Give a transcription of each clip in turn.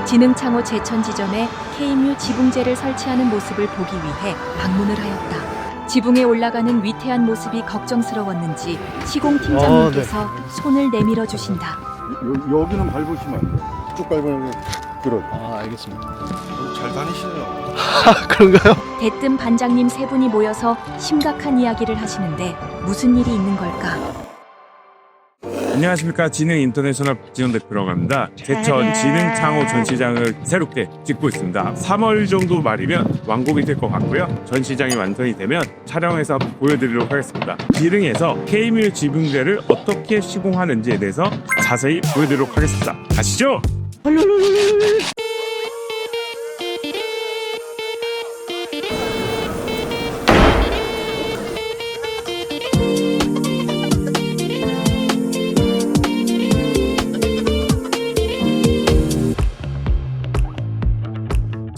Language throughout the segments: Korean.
진흥창호 제천 지점에 KMU 지붕재를 설치하는 모습을 보기 위해 방문을 하였다. 지붕에 올라가는 위태한 모습이 걱정스러웠는지 시공팀장님께서 손을 내밀어 주신다. 여기는 밟으시면 안 돼. 쭉 밟으면 그렇. 알겠습니다. 잘 다니시네요. 그런가요? 대뜸 반장님 세 분이 모여서 심각한 이야기를 하시는데 무슨 일이 있는 걸까? 안녕하십니까. 진흥 인터내셔널 지원 대표라고 합니다. 제천 진흥창호 전시장을 새롭게 짓고 있습니다. 3월 정도 말이면 완공이 될 것 같고요. 전시장이 완성이 되면 촬영해서 보여드리도록 하겠습니다. 진흥에서 KMU 지붕재를 어떻게 시공하는지에 대해서 자세히 보여드리도록 하겠습니다. 가시죠.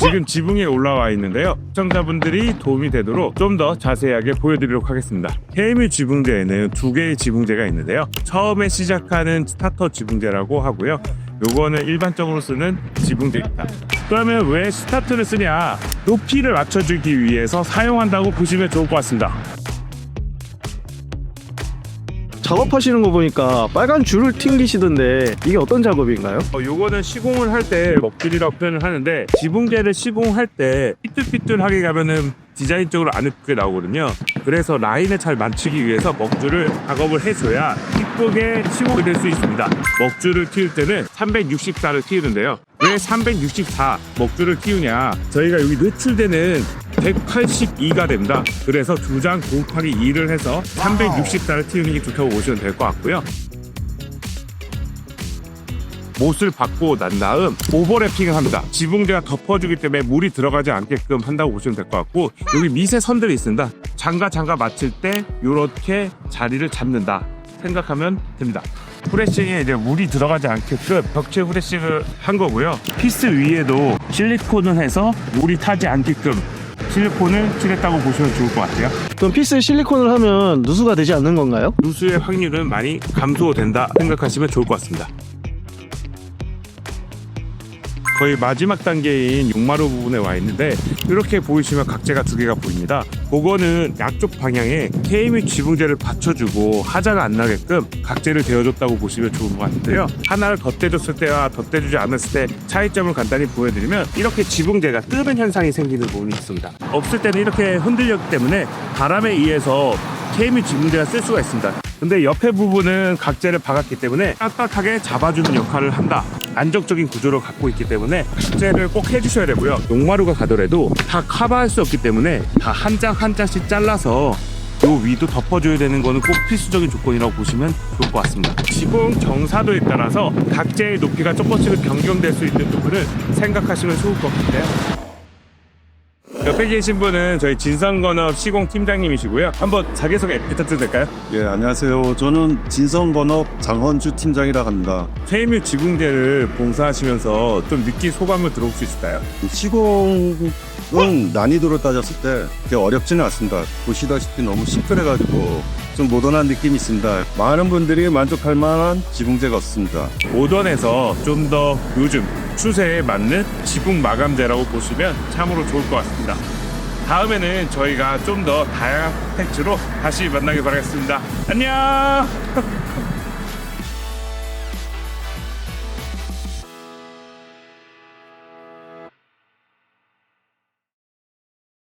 지금 지붕에 올라와 있는데요. 시청자분들이 도움이 되도록 좀 더 자세하게 보여드리도록 하겠습니다. KMU 지붕재에는 두 개의 지붕재가 있는데요. 처음에 시작하는 스타터 지붕재라고 하고요. 요거는 일반적으로 쓰는 지붕재입니다. 그러면 왜 스타트를 쓰냐? 높이를 맞춰주기 위해서 사용한다고 보시면 좋을 것 같습니다. 작업하시는 거 보니까 빨간 줄을 튕기시던데 이게 어떤 작업인가요? 요거는 시공을 할 때 먹줄이라고 표현을 하는데, 지붕재를 시공할 때 삐뚤삐뚤하게 가면은 디자인적으로 안 예쁘게 나오거든요. 그래서 라인에 잘 맞추기 위해서 먹줄을 작업을 해줘야 이쁘게 시공이 될 수 있습니다. 먹줄을 틔울 때는 364를 틔우는데요. 왜 364 먹줄을 틔우냐? 저희가 여기 노출되는 182가 됩니다. 그래서 2장 곱하기 2를 해서 364를 틔우는 게 좋다고 보시면 될 것 같고요. 못을 받고 난 다음 오버래핑을 합니다. 지붕재가 덮어주기 때문에 물이 들어가지 않게끔 한다고 보시면 될 것 같고, 여기 미세 선들이 있습니다. 장과 맞출 때 이렇게 자리를 잡는다 생각하면 됩니다. 후레싱에 이제 물이 들어가지 않게끔 벽체 후레싱을 한 거고요. 피스 위에도 실리콘을 해서 물이 타지 않게끔 실리콘을 칠했다고 보시면 좋을 것 같아요. 그럼 피스에 실리콘을 하면 누수가 되지 않는 건가요? 누수의 확률은 많이 감소된다 생각하시면 좋을 것 같습니다. 거의 마지막 단계인 용마루 부분에 와 있는데, 이렇게 보이시면 각재가 두 개가 보입니다. 그거는 양쪽 방향에 KMU 지붕재를 받쳐주고 하자가 안 나게끔 각재를 대어줬다고 보시면 좋은 것 같은데요. 하나를 덧대줬을 때와 덧대주지 않았을 때 차이점을 간단히 보여드리면, 이렇게 지붕재가 뜨는 현상이 생기는 부분이 있습니다. 없을 때는 이렇게 흔들렸기 때문에 바람에 의해서 KMU 지붕재가 쓸 수가 있습니다. 근데 옆에 부분은 각재를 박았기 때문에 빳빳하게 잡아주는 역할을 한다. 안정적인 구조를 갖고 있기 때문에 각재를 꼭 해주셔야 되고요. 용마루가 가더라도 다 커버할 수 없기 때문에 다 한 장 한 장씩 잘라서 요 위도 덮어줘야 되는 거는 꼭 필수적인 조건이라고 보시면 좋을 것 같습니다. 지붕 정사도에 따라서 각재의 높이가 조금씩 변경될 수 있는 부분을 생각하시면 좋을 것 같아요. 옆에 계신 분은 저희 진성건업 시공 팀장님이시고요. 한번 자기소개 부탁드려도 될까요? 예, 안녕하세요. 저는 진성건업 장헌주 팀장이라 합니다. KMU 지붕재를 봉사하시면서 좀 느낀 소감을 들어볼 수 있을까요? 시공은 난이도로 따졌을 때 그렇게 어렵지는 않습니다. 보시다시피 너무 심플해가지고 좀 모던한 느낌이 있습니다. 많은 분들이 만족할 만한 지붕재가 없습니다. 모던에서 좀 더 요즘 추세에 맞는 지붕 마감재라고 보시면 참으로 좋을 것 같습니다. 다음에는 저희가 좀 더 다양한 팩트로 다시 만나길 바라겠습니다. 안녕!